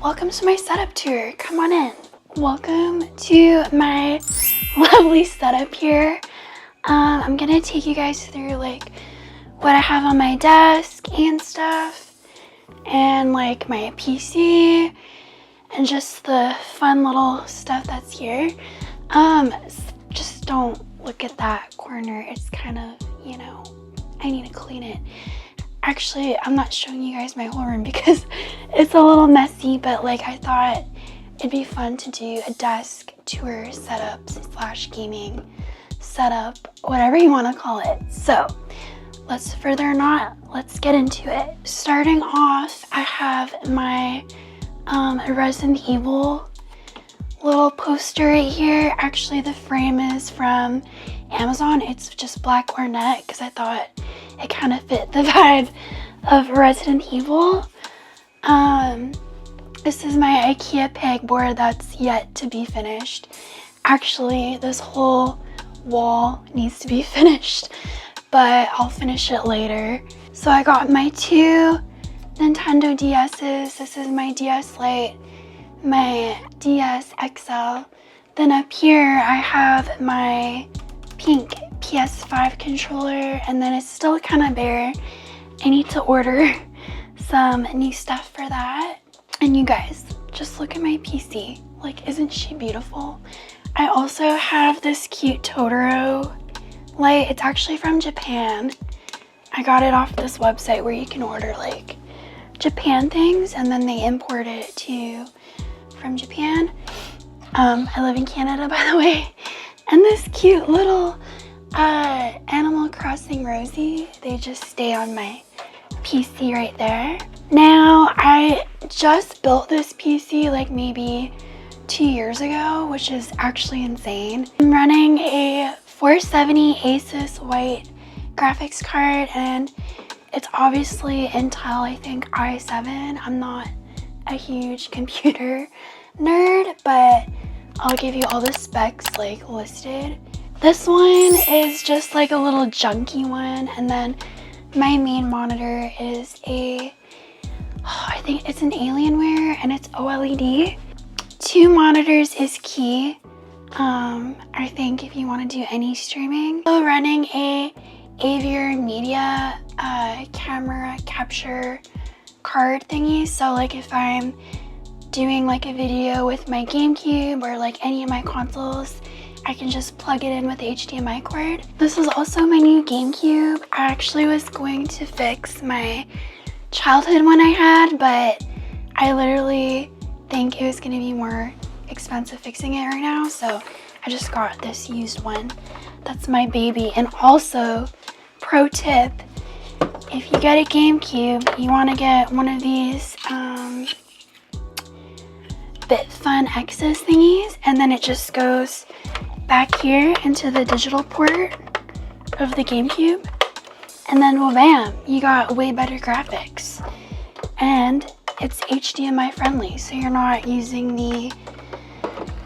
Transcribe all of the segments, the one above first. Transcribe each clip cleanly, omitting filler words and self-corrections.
Welcome to my setup tour. Come on in. Welcome to my lovely setup here. I'm gonna take you guys through like what I have on my desk and stuff, and like my PC and just the fun little stuff that's here. Just don't look at that corner. It's kind of, you know, I need to clean it. Actually, I'm not showing you guys my whole room because it's a little messy, but like I thought it'd be fun to do a desk tour setup slash gaming setup, whatever you want to call it. So let's get into it. Starting off, I have my Resident Evil little poster right here. Actually, the frame is from Amazon. It's just black cornet because I thought it kind of fit the vibe of Resident Evil. This is my IKEA pegboard that's yet to be finished. Actually, this whole wall needs to be finished, but I'll finish it later. So I got my two Nintendo DS's. This is my DS Lite, my DS XL. Then up here I have my pink PS5 controller, and then it's still kind of bare. I need to order some new stuff for that. And you guys, just look at my PC. Like, isn't she beautiful? I also have this cute Totoro light. It's actually from Japan. I got it off this website where you can order like Japan things and then they import it from Japan. I live in Canada, by the way. And this cute little Animal Crossing Rosie, they just stay on my PC right there. Now, I just built this PC like maybe 2 years ago, which is actually insane. I'm running a 470 Asus white graphics card, and it's obviously Intel, I think i7. I'm not a huge computer nerd, but I'll give you all the specs like listed. This one is just like a little junky one, and then my main monitor is I think it's an Alienware and it's OLED. 2 monitors is key, I think, if you want to do any streaming. So running a Avier Media camera capture card thingy, so like if I'm doing like a video with my GameCube or like any of my consoles, I can just plug it in with the HDMI cord. This is also my new GameCube. I actually was going to fix my childhood one I had, but I literally think it was gonna be more expensive fixing it right now, so I just got this used one. That's my baby. And also, pro tip, if you get a GameCube, you want to get one of these BitFun X's thingies, and then it just goes back here into the digital port of the GameCube, and then well, bam, you got way better graphics, and it's HDMI friendly, so you're not using the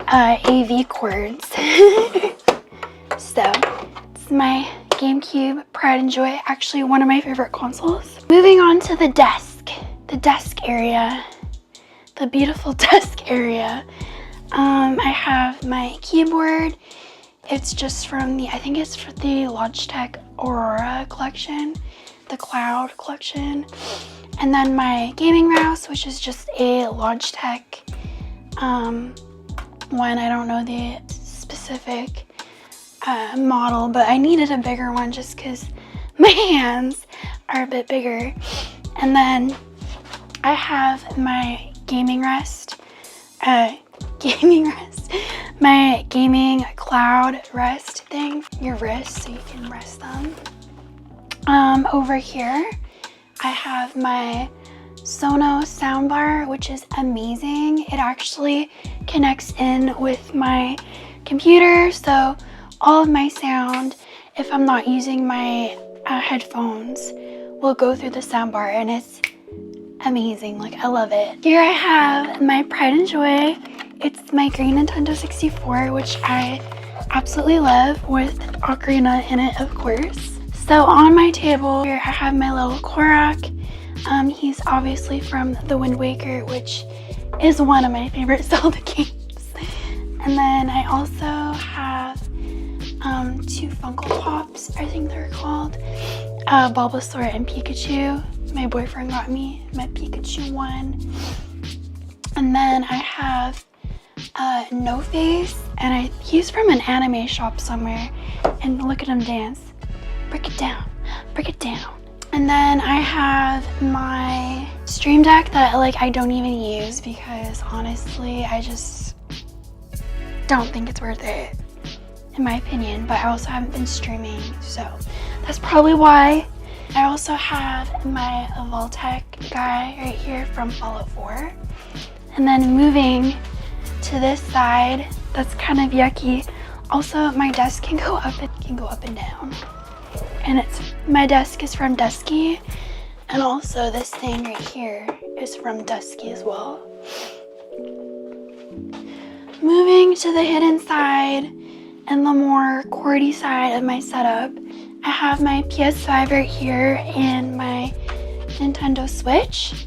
AV cords. So it's my GameCube pride and joy, actually one of my favorite consoles. Moving on to the desk area, the beautiful desk area. I have my keyboard. It's just from I think it's for the Logitech Aurora collection, the Cloud collection. And then my gaming mouse, which is just a Logitech one. I don't know the specific model, but I needed a bigger one just because my hands are a bit bigger. And then I have my gaming rest, my gaming cloud rest thing, your wrist, so you can rest them. Over here, I have my Sonos soundbar, which is amazing. It actually connects in with my computer, so all of my sound, if I'm not using my headphones, will go through the soundbar, and it's amazing. Like, I love it. Here I have my pride and joy. It's my green Nintendo 64, which I absolutely love, with Ocarina in it, of course. So on my table here, I have my little Korok. He's obviously from the Wind Waker, which is one of my favorite Zelda games. And then I also have 2 Funko Pops, I think they're called. Bulbasaur and Pikachu. My boyfriend got me my Pikachu one. And then I have No Face, and he's from an anime shop somewhere. And look at him dance. Break it down, break it down. And then I have my Stream Deck that I don't even use because honestly, I just don't think it's worth it, in my opinion. But I also haven't been streaming, so that's probably why. I also have my Voltec guy right here from Fallout 4. And then moving to this side, that's kind of yucky. Also, my desk can go up and down. And my desk is from Dusky, and also this thing right here is from Dusky as well. Moving to the hidden side and the more QWERTY side of my setup, I have my PS5 right here and my Nintendo Switch,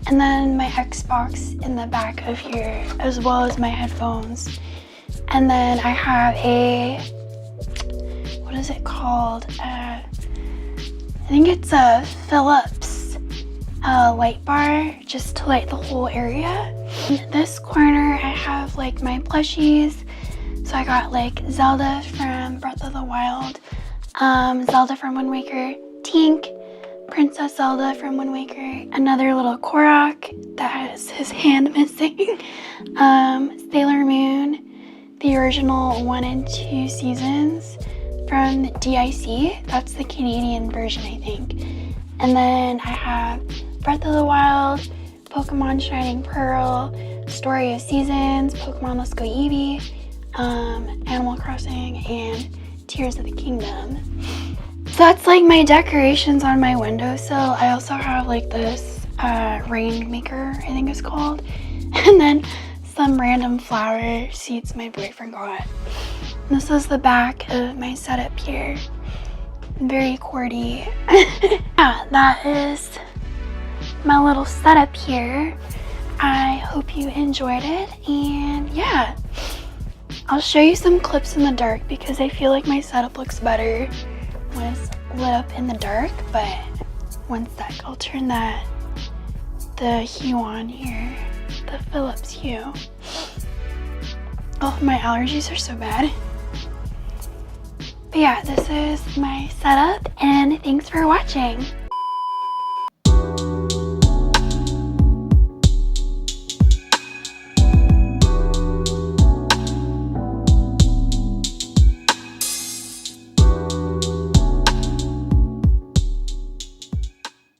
and then my Xbox in the back of here, as well as my headphones. And then I have what is it called? I think it's a Philips light bar, just to light the whole area. In this corner, I have my plushies. So I got Zelda from Breath of the Wild, Zelda from Wind Waker, Tink, Princess Zelda from Wind Waker, another little Korok that has his hand missing, Sailor Moon, the original 1 and 2 seasons from DIC. That's the Canadian version, I think. And then I have Breath of the Wild, Pokemon Shining Pearl, Story of Seasons, Pokemon Let's Go Eevee, Animal Crossing, and Tears of the Kingdom. So that's my decorations on my windowsill. I also have this rainmaker, I think it's called, and then some random flower seeds my boyfriend got. This is the back of my setup here. Very QWERTY. Yeah, that is my little setup here. I hope you enjoyed it, and yeah, I'll show you some clips in the dark because I feel like my setup looks better when it's lit up in the dark. But one sec, I'll turn the hue on here, the Philips hue. Oh, my allergies are so bad. But yeah, this is my setup, and thanks for watching.